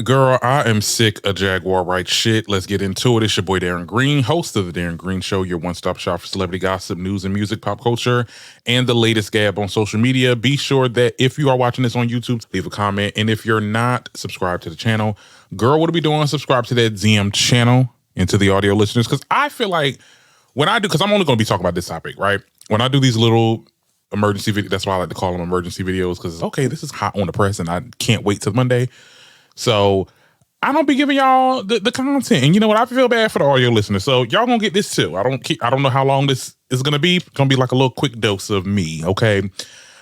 Girl, I am sick of Jaguar Wright shit. Let's get into it. It's your boy Darren Green, host of The Darren Green Show, your one-stop shop for celebrity gossip, news and music, pop culture, and the latest gab on social media. Be sure that if you are watching this on YouTube, leave a comment. And if you're not subscribed to the channel, girl, what are we doing? Subscribe to that ZM channel and to the audio listeners. Because I feel like when I do, because I'm only going to be talking about this topic, right? When I do these little emergency videos, that's why I like to call them emergency videos, because, okay, this is hot on the press and I can't wait till Monday. So I don't be giving y'all the content. And you know what? I feel bad for the audio listeners. So y'all gonna get this too. I don't know how long this is gonna be. It's gonna be like a little quick dose of me, okay?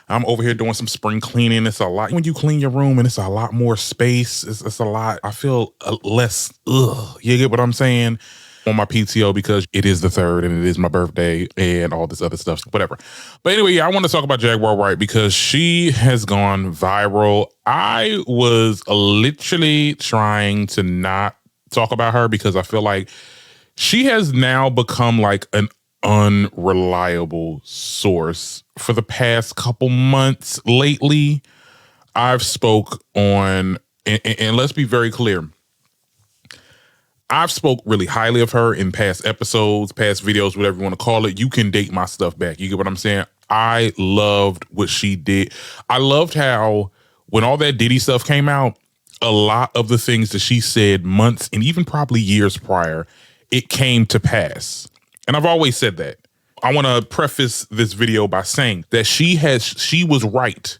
I'm over here doing some spring cleaning. It's a lot. When you clean your room and it's a lot more space, it's a lot. I feel less, you get what I'm saying? On my PTO, because it is the 3rd and it is my birthday and all this other stuff, whatever. But anyway, yeah, I want to talk about Jaguar Wright because she has gone viral. I was literally trying to not talk about her because I feel like she has now become like an unreliable source. For the past couple months lately, I've spoke on, and let's be very clear, I've spoke really highly of her in past episodes, past videos, whatever you want to call it. You can date my stuff back. You get what I'm saying? I loved what she did. I loved how when all that Diddy stuff came out, a lot of the things that she said months and even probably years prior, it came to pass. And I've always said that. I want to preface this video by saying that she was right.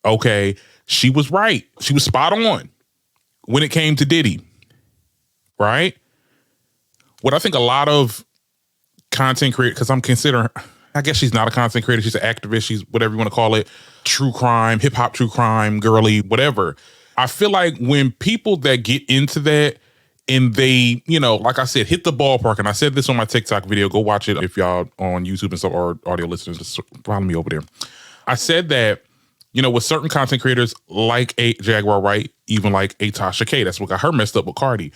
Okay. She was right. She was spot on when it came to Diddy. Right? What I think a lot of content creators, because I'm considering, I guess she's not a content creator, she's an activist, she's whatever you want to call it, true crime, hip hop, true crime, girly, whatever. I feel like when people that get into that and they, you know, like I said, hit the ballpark, and I said this on my TikTok video, go watch it if y'all on YouTube and stuff, or audio listeners, just follow me over there. I said that, you know, with certain content creators like a Jaguar Wright, even like a Tasha K, that's what got her messed up with Cardi.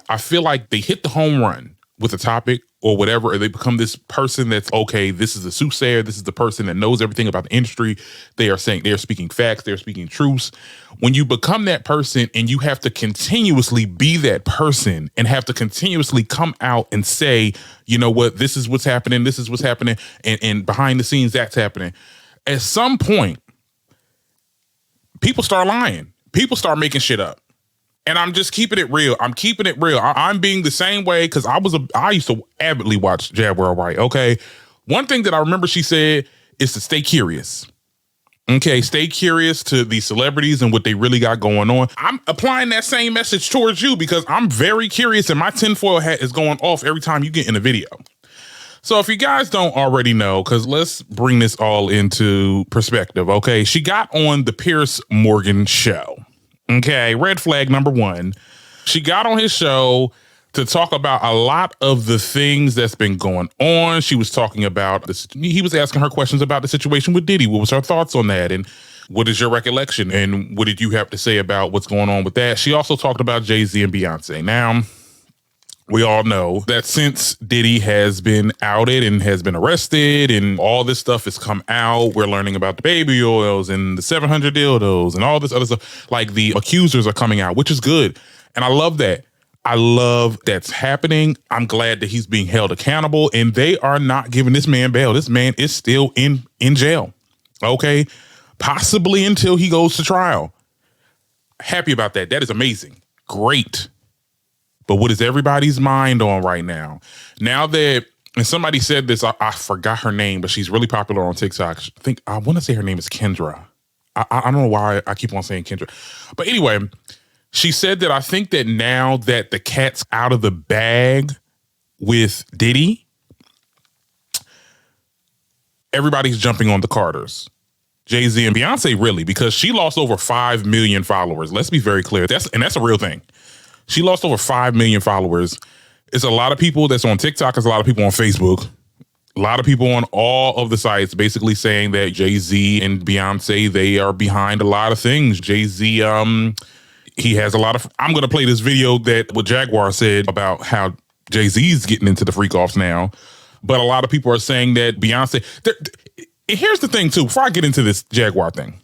I feel like they hit the home run with a topic or whatever, or they become this person that's, okay, this is the soothsayer, this is the person that knows everything about the industry. They are saying, they're speaking facts, they're speaking truths. When you become that person and you have to continuously be that person and have to continuously come out and say, you know what, this is what's happening, this is what's happening, and behind the scenes, that's happening. At some point, people start lying. People start making shit up. And I'm just keeping it real. I'm keeping it real. I'm being the same way because I used to avidly watch Jaguar Wright. Okay. One thing that I remember she said is to stay curious. Okay. Stay curious to these celebrities and what they really got going on. I'm applying that same message towards you because I'm very curious and my tinfoil hat is going off every time you get in a video. So if you guys don't already know, because let's bring this all into perspective. Okay. She got on the Piers Morgan show. Okay, red flag number one. She got on his show to talk about a lot of the things that's been going on. She was talking about this. He was asking her questions about the situation with Diddy. What was her thoughts on that? And what is your recollection? And what did you have to say about what's going on with that? She also talked about Jay-Z and Beyonce. Now, we all know that since Diddy has been outed and has been arrested and all this stuff has come out, we're learning about the baby oils and the 700 dildos and all this other stuff. Like, the accusers are coming out, which is good. And I love that. I love that's happening. I'm glad that he's being held accountable and they are not giving this man bail. This man is still in jail. Okay. Possibly until he goes to trial. Happy about that. That is amazing. Great. But what is everybody's mind on right now? Now that, and somebody said this, I forgot her name, but she's really popular on TikTok. I want to say her name is Kendra. I don't know why I keep on saying Kendra. But anyway, she said that I think that now that the cat's out of the bag with Diddy, everybody's jumping on the Carters. Jay-Z and Beyonce, really, because she lost over 5 million followers. Let's be very clear. That's a real thing. She lost over 5 million followers. It's a lot of people that's on TikTok. It's a lot of people on Facebook. A lot of people on all of the sites basically saying that Jay-Z and Beyonce, they are behind a lot of things. Jay-Z, he has a lot of... I'm going to play this video that what Jaguar said about how Jay-Z's getting into the freak-offs now. But a lot of people are saying that Beyonce... Here's the thing, too, before I get into this Jaguar thing.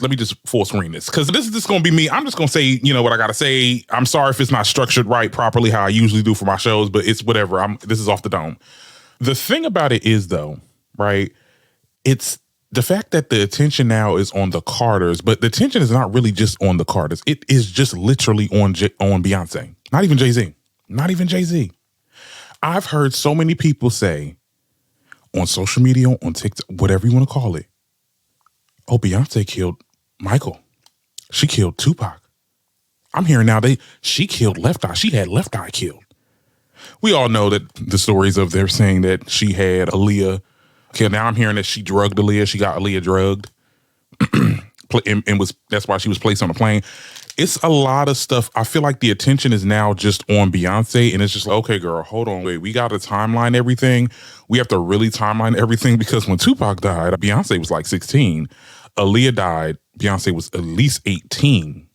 let me just full screen this, because this is just going to be me. I'm just going to say, what I got to say. I'm sorry if it's not structured right properly how I usually do for my shows, but it's whatever. This is off the dome. The thing about it is, though, right, it's the fact that the attention now is on the Carters, but the attention is not really just on the Carters. It is just literally on Beyonce. Not even Jay-Z. Not even Jay-Z. I've heard so many people say on social media, on TikTok, whatever you want to call it, oh, Beyonce killed Michael. She killed Tupac. I'm hearing now she killed Left Eye. She had Left Eye killed. We all know that the stories of they're saying that she had Aaliyah. Okay, now I'm hearing that she drugged Aaliyah. She got Aaliyah drugged. and that's why she was placed on a plane. It's a lot of stuff. I feel like the attention is now just on Beyonce, and it's just like, okay, girl, hold on, wait. We got to timeline everything. We have to really timeline everything, because when Tupac died, Beyonce was like 16. Aaliyah died, Beyonce was at least 18,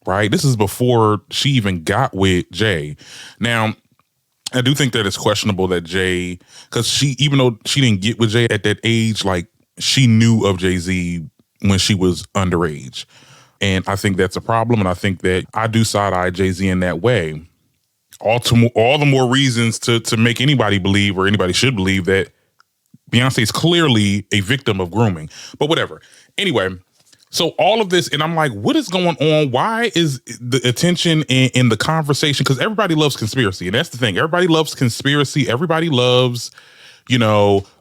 right? This is before she even got with Jay. Now, I do think that it's questionable that Jay, because even though she didn't get with Jay at that age, like, she knew of Jay-Z when she was underage. And I think that's a problem. And I think that I do side-eye Jay-Z in that way. All the more reasons to make anybody believe, or anybody should believe, that Beyonce is clearly a victim of grooming. But whatever. Anyway, so all of this, and I'm like, what is going on? Why is the attention in the conversation? Because everybody loves conspiracy. And that's the thing. Everybody loves conspiracy. Everybody loves,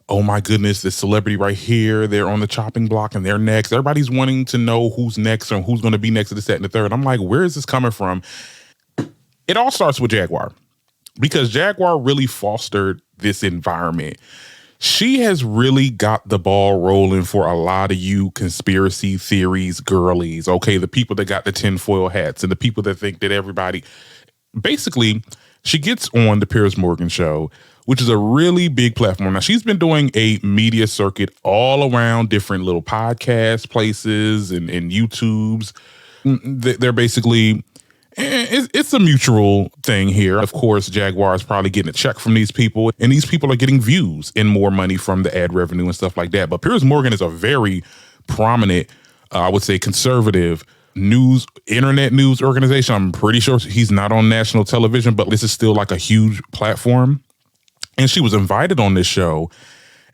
oh my goodness, this celebrity right here, they're on the chopping block and they're next. Everybody's wanting to know who's next or who's going to be next to this, that, and the third. I'm like, where is this coming from? It all starts with Jaguar, because Jaguar really fostered this environment. She has really got the ball rolling for a lot of you conspiracy theories girlies, okay? The people that got the tinfoil hats and the people that think that everybody... Basically, she gets on the Piers Morgan show, which is a really big platform. Now, she's been doing a media circuit all around different little podcast places and YouTubes. They're basically... It's a mutual thing here. Of course, Jaguar is probably getting a check from these people, and these people are getting views and more money from the ad revenue and stuff like that. But Piers Morgan is a very prominent, I would say, conservative internet news organization. I'm pretty sure he's not on national television, but this is still like a huge platform. And she was invited on this show.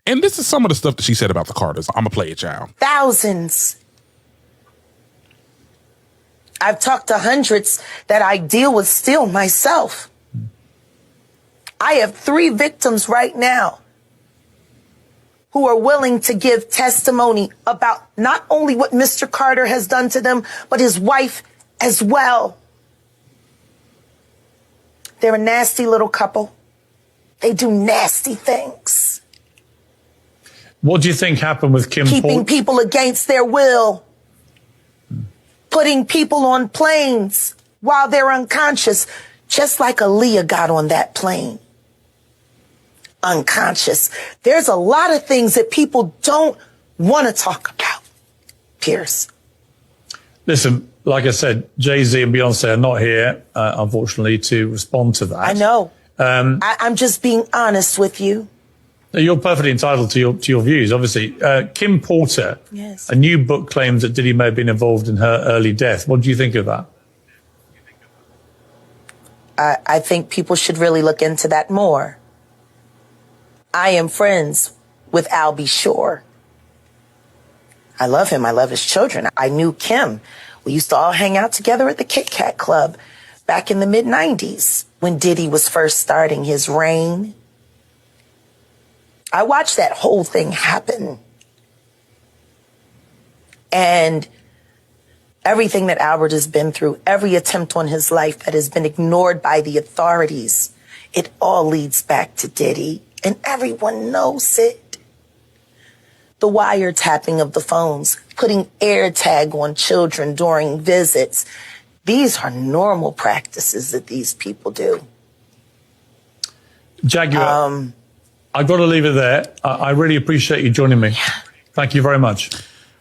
And this is some of the stuff that she said about the Carters. I'm going to play it, child. Thousands. I've talked to hundreds that I deal with still myself. I have 3 victims right now who are willing to give testimony about not only what Mr. Carter has done to them, but his wife as well. They're a nasty little couple. They do nasty things. What do you think happened with Kim Porter? Keeping people against their will. Putting people on planes while they're unconscious, just like Aaliyah got on that plane. Unconscious. There's a lot of things that people don't want to talk about, Piers. Listen, like I said, Jay-Z and Beyonce are not here, unfortunately, to respond to that. I know. I'm just being honest with you. You're perfectly entitled to your views, obviously. Kim Porter, yes. A new book claims that Diddy may have been involved in her early death. What do you think of that? I think people should really look into that more. I am friends with Albie Shore. I love him. I love his children. I knew Kim. We used to all hang out together at the Kit Kat Club back in the mid-90s when Diddy was first starting his reign. I watched that whole thing happen. And everything that Albert has been through, every attempt on his life that has been ignored by the authorities, it all leads back to Diddy. And everyone knows it. The wiretapping of the phones, putting AirTag on children during visits. These are normal practices that these people do. Jaguar. I've got to leave it there. I really appreciate you joining me. Yeah. Thank you very much.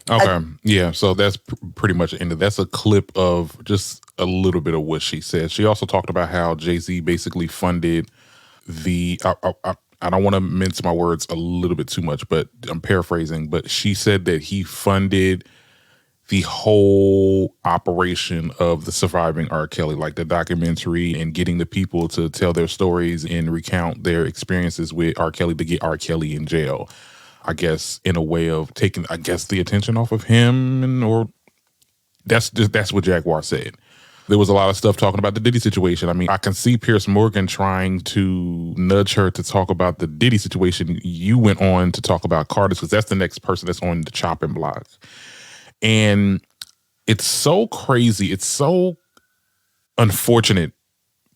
Okay. Yeah. So that's pretty much the end of that's a clip of just a little bit of what she said. She also talked about how Jay-Z basically funded I don't want to mince my words a little bit too much, but I'm paraphrasing, but she said that he funded the whole operation of the surviving R. Kelly, like the documentary and getting the people to tell their stories and recount their experiences with R. Kelly to get R. Kelly in jail. I guess in a way of taking, I guess, the attention off of him, or that's what Jaguar said. There was a lot of stuff talking about the Diddy situation. I mean, I can see Piers Morgan trying to nudge her to talk about the Diddy situation. You went on to talk about Carter's because that's the next person that's on the chopping block. And it's so crazy. It's so unfortunate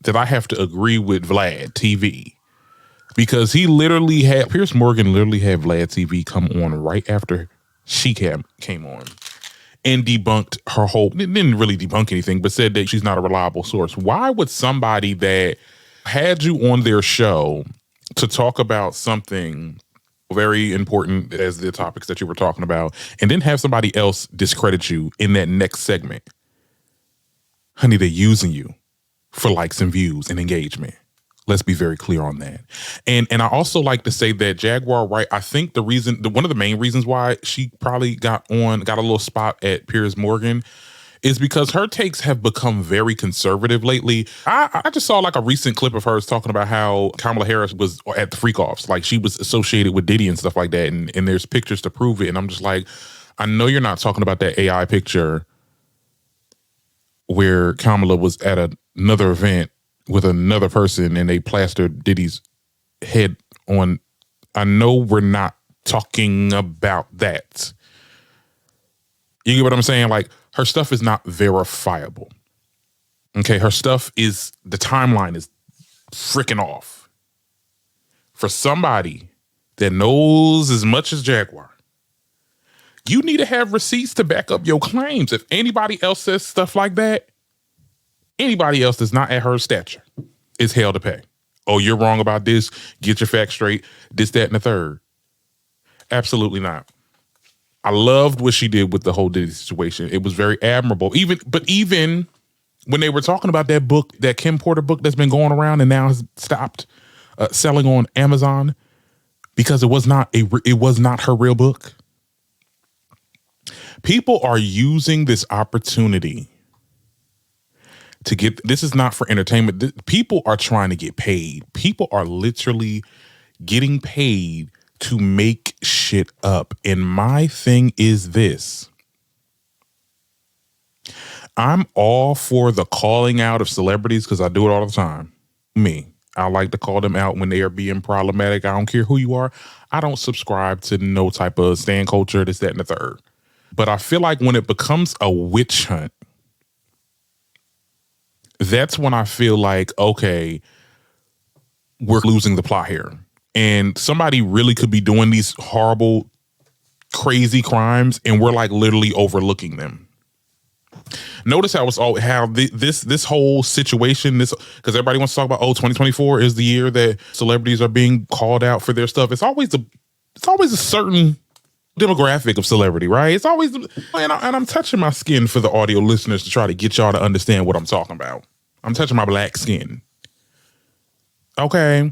that I have to agree with Vlad TV, because Piers Morgan literally had Vlad TV come on right after she came on and debunked her whole, didn't really debunk anything, but said that she's not a reliable source. Why would somebody that had you on their show to talk about something very important as the topics that you were talking about, and then have somebody else discredit you in that next segment? Honey, they're using you for likes and views and engagement. Let's be very clear on that. And I also like to say that Jaguar Wright, I think one of the main reasons why she probably got a little spot at Piers Morgan is because her takes have become very conservative lately. I just saw like a recent clip of hers talking about how Kamala Harris was at the freak-offs. Like she was associated with Diddy and stuff like that. And there's pictures to prove it. And I'm just like, I know you're not talking about that AI picture where Kamala was at another event with another person and they plastered Diddy's head on. I know we're not talking about that. You get what I'm saying? Like, her stuff is not verifiable. Okay, her stuff the timeline is freaking off. For somebody that knows as much as Jaguar, you need to have receipts to back up your claims. If anybody else says stuff like that, anybody else that's not at her stature is hell to pay. Oh, you're wrong about this. Get your facts straight. This, that, and the third. Absolutely not. I loved what she did with the whole Diddy situation. It was very admirable. Even when they were talking about that book, that Kim Porter book that's been going around and now has stopped selling on Amazon because it was not her real book. People are using this opportunity to get, this is not for entertainment. People are trying to get paid. People are literally getting paid to make shit up. And my thing is this. I'm all for the calling out of celebrities because I do it all the time. I like to call them out when they are being problematic. I don't care who you are. I don't subscribe to no type of stan culture, this, that, and the third. But I feel like when it becomes a witch hunt, that's when I feel like, okay, we're losing the plot here. And somebody really could be doing these horrible, crazy crimes, and we're like literally overlooking them. Notice how this whole situation, because everybody wants to talk about, 2024 is the year that celebrities are being called out for their stuff. It's always a certain demographic of celebrity, right? It's always, and I'm touching my skin for the audio listeners to try to get y'all to understand what I'm talking about. I'm touching my black skin. Okay.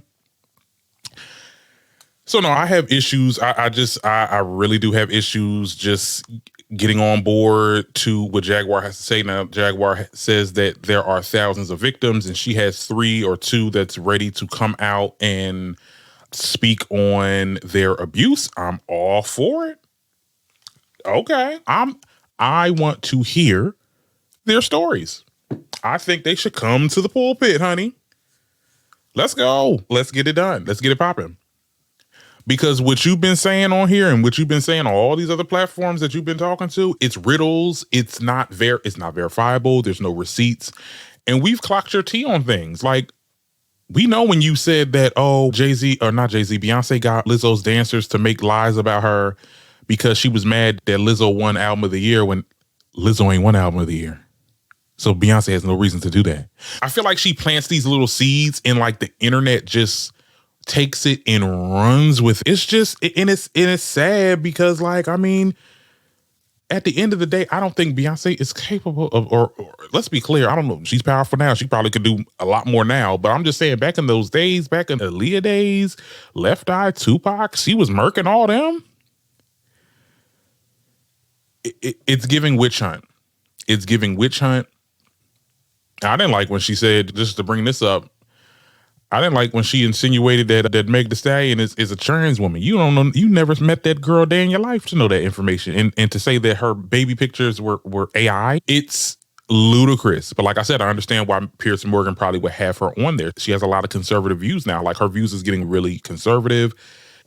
So no, I have issues. I really do have issues just getting on board to what Jaguar has to say. Now, Jaguar says that there are thousands of victims and she has 3 or 2 that's ready to come out and speak on their abuse. I'm all for it. Okay. I want to hear their stories. I think they should come to the pulpit, honey. Let's go. Let's get it done. Let's get it popping. Because what you've been saying on here and what you've been saying on all these other platforms that you've been talking to, it's riddles. It's not verifiable. There's no receipts. And we've clocked your tea on things. Like, we know when you said that, Beyonce got Lizzo's dancers to make lies about her because she was mad that Lizzo won album of the year when Lizzo ain't won album of the year. So Beyonce has no reason to do that. I feel like she plants these little seeds and like the internet just takes it and runs with it. It's sad because, like, I mean, at the end of the day, I don't think Beyonce is capable of, or let's be clear, I don't know. She's powerful now. She probably could do a lot more now, but I'm just saying back in those days, back in the Aaliyah days, Left Eye, Tupac, she was murking all them. It's giving witch hunt. It's giving witch hunt. I didn't like when she said, just to bring this up, I didn't like when she insinuated that Meg Thee Stallion is a trans woman. You don't know, you never met that girl day in your life to know that information. And to say that her baby pictures were AI, it's ludicrous. But like I said, I understand why Piers Morgan probably would have her on there. She has a lot of conservative views now. Like her views is getting really conservative.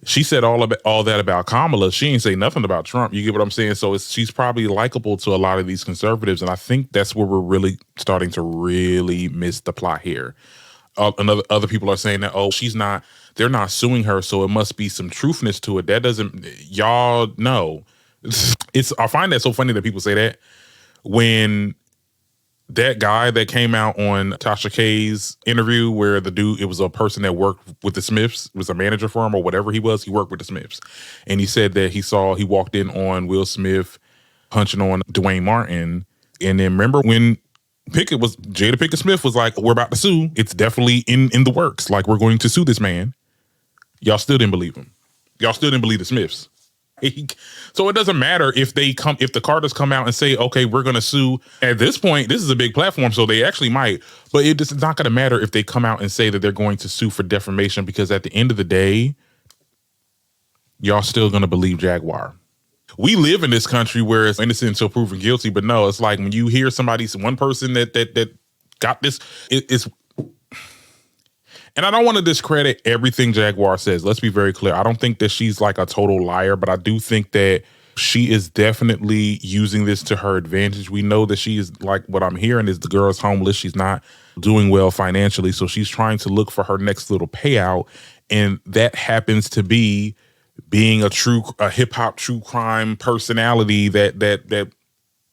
She said all that about Kamala. She ain't say nothing about Trump. You get what I'm saying? So she's probably likable to a lot of these conservatives. And I think that's where we're really starting to really miss the plot here. Other people are saying that, oh, they're not suing her, so it must be some truthness to it. That doesn't, y'all know. I find that so funny that people say that when that guy that came out on Tasha K's interview where the dude, it was a person that worked with the Smiths, was a manager for him or whatever he was, he worked with the Smiths. And he said that he walked in on Will Smith punching on Dwayne Martin. And then remember when Jada Pinkett Smith was like, we're about to sue. It's definitely in the works. Like, we're going to sue this man. Y'all still didn't believe him. Y'all still didn't believe the Smiths. So it doesn't matter if the Carters come out and say, okay, we're going to sue. At this point, this is a big platform, so they actually might. But it's not going to matter if they come out and say that they're going to sue for defamation, because at the end of the day, y'all still going to believe Jaguar. We live in this country where it's innocent until proven guilty, but no, it's like when you hear one person that got this, it's. And I don't want to discredit everything Jaguar says. Let's be very clear. I don't think that she's like a total liar, but I do think that she is definitely using this to her advantage. We know that she is, like, what I'm hearing is the girl's homeless. She's not doing well financially, so she's trying to look for her next little payout, and that happens to be being a hip hop true crime personality that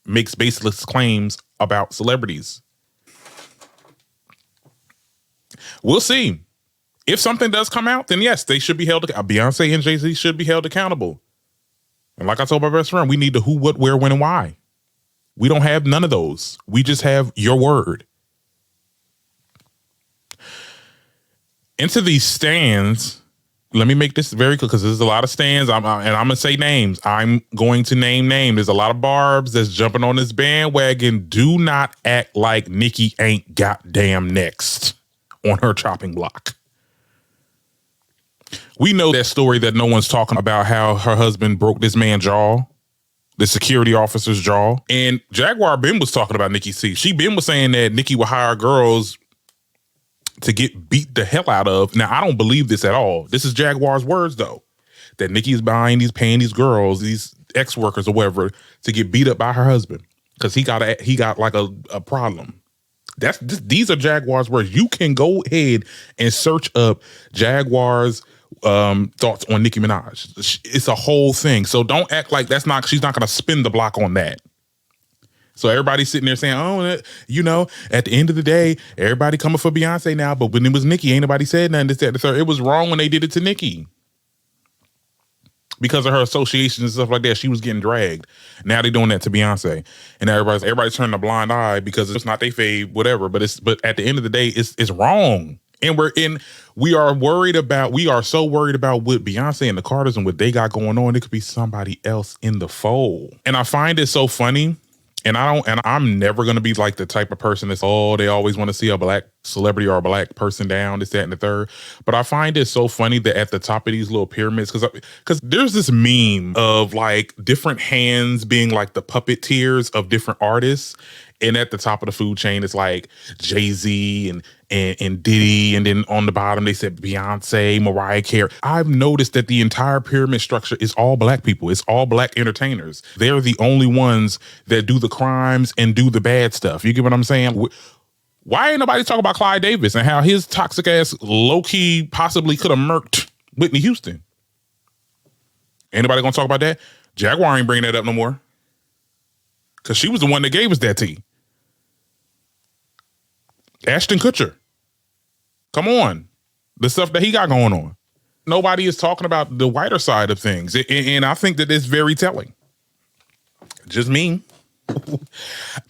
makes baseless claims about celebrities. We'll see. If something does come out, then yes, they should be held. Beyonce and Jay-Z should be held accountable. And like I told my best friend, we need the who, what, where, when, and why. We don't have none of those. We just have your word. Into these stands, let me make this very clear, because there's a lot of stands, and I'm going to say names. I'm going to name names. There's a lot of barbs that's jumping on this bandwagon. Do not act like Nicki ain't goddamn next on her chopping block. We know that story that no one's talking about, how her husband broke this man's jaw, the security officer's jaw. And Jaguar Ben was talking about Nicki C. Ben was saying that Nicki would hire girls to get beat the hell out of. Now, I don't believe this at all. This is Jaguar's words, though, that Nicki is paying these girls, these ex-workers or whatever, to get beat up by her husband because he got like a problem. These are Jaguar's words. You can go ahead and search up Jaguar's thoughts on Nicki Minaj. It's a whole thing. So don't act like she's not going to spin the block on that. So everybody's sitting there saying, oh, at the end of the day, everybody coming for Beyonce now. But when it was Nicki, ain't nobody said nothing. This, that, the third. It was wrong when they did it to Nicki. Because of her associations and stuff like that, she was getting dragged. Now they're doing that to Beyonce, and everybody's turning a blind eye because it's not their fave, whatever. But at the end of the day, it's wrong, and we are so worried about what Beyonce and the Carters and what they got going on. It could be somebody else in the fold, and I find it so funny. And I'm never going to be like the type of person that's, they always want to see a black celebrity or a black person down, this, that, and the third. But I find it so funny that at the top of these little pyramids, because there's this meme of like different hands being like the puppeteers of different artists. And at the top of the food chain, it's like Jay-Z and Diddy. And then on the bottom, they said Beyonce, Mariah Carey. I've noticed that the entire pyramid structure is all black people. It's all black entertainers. They're the only ones that do the crimes and do the bad stuff. You get what I'm saying? Why ain't nobody talking about Clyde Davis and how his toxic ass low-key possibly could have murked Whitney Houston? Anybody gonna talk about that? Jaguar ain't bringing that up no more. Because she was the one that gave us that tea. Ashton Kutcher. Come on. The stuff that he got going on. Nobody is talking about the whiter side of things. And I think that it's very telling. Just me.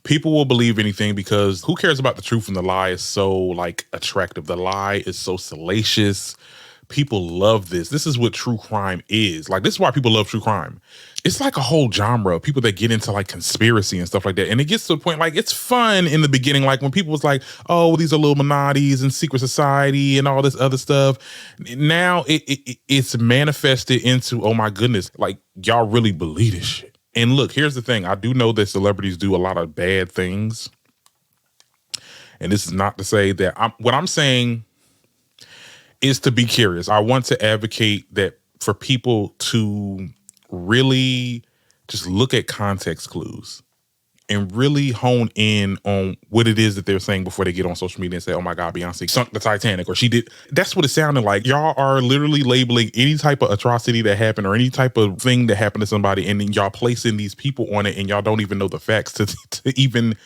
People will believe anything because who cares about the truth, and the lie is so like attractive. The lie is so salacious. people love this. This is what true crime is. Like, this is why people love true crime. It's like a whole genre of people that get into like conspiracy and stuff like that. And it gets to the point, like, it's fun in the beginning. Like when people was like, oh, these are Illuminati's and secret society and all this other stuff. Now it's manifested into, oh my goodness, like y'all really believe this shit. And look, here's the thing. I do know that celebrities do a lot of bad things. And this is not to say that what I'm saying is to be curious. I want to advocate that for people to really just look at context clues and really hone in on what it is that they're saying before they get on social media and say, oh my God, Beyonce sunk the Titanic, or she did. That's what it sounded like. Y'all are literally labeling any type of atrocity that happened or any type of thing that happened to somebody, and then y'all placing these people on it, and y'all don't even know the facts to even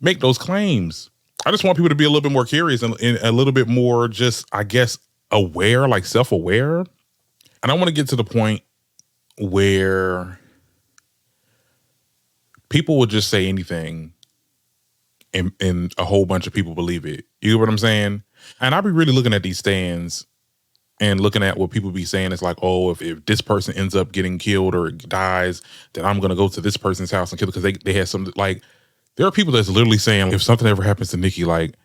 make those claims. I just want people to be a little bit more curious and a little bit more just, I guess, aware, like self-aware. And I want to get to the point where people will just say anything and a whole bunch of people believe it. You know what I'm saying? And I'll be really looking at these stands and looking at what people be saying. It's like, oh, if this person ends up getting killed or dies, then I'm going to go to this person's house and kill it, because they had some, like, there are people that's literally saying if something ever happens to Nicki, like,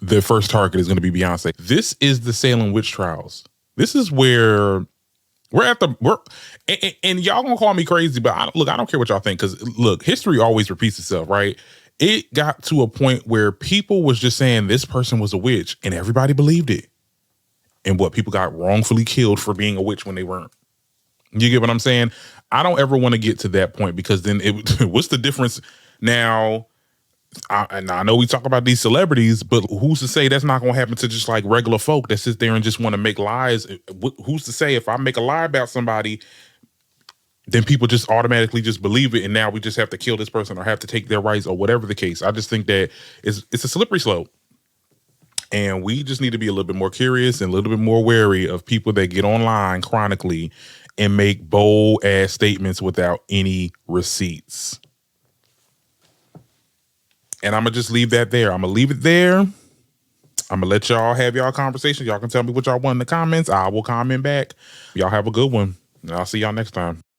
the first target is going to be Beyonce. This is the Salem witch trials. This is where and y'all gonna call me crazy, but I don't care what y'all think, because look, history always repeats itself, right? It got to a point where people was just saying this person was a witch and everybody believed it. And what, people got wrongfully killed for being a witch when they weren't. You get what I'm saying? I don't ever want to get to that point, because then what's the difference now? And I know we talk about these celebrities, but who's to say that's not going to happen to just like regular folk that sit there and just want to make lies? Who's to say if I make a lie about somebody, then people just automatically just believe it, and now we just have to kill this person or have to take their rights or whatever the case? I just think that it's a slippery slope. And we just need to be a little bit more curious and a little bit more wary of people that get online chronically and make bold ass statements without any receipts. And I'm going to just leave that there. I'm going to leave it there. I'm going to let y'all have y'all conversation. Y'all can tell me what y'all want in the comments. I will comment back. Y'all have a good one. And I'll see y'all next time.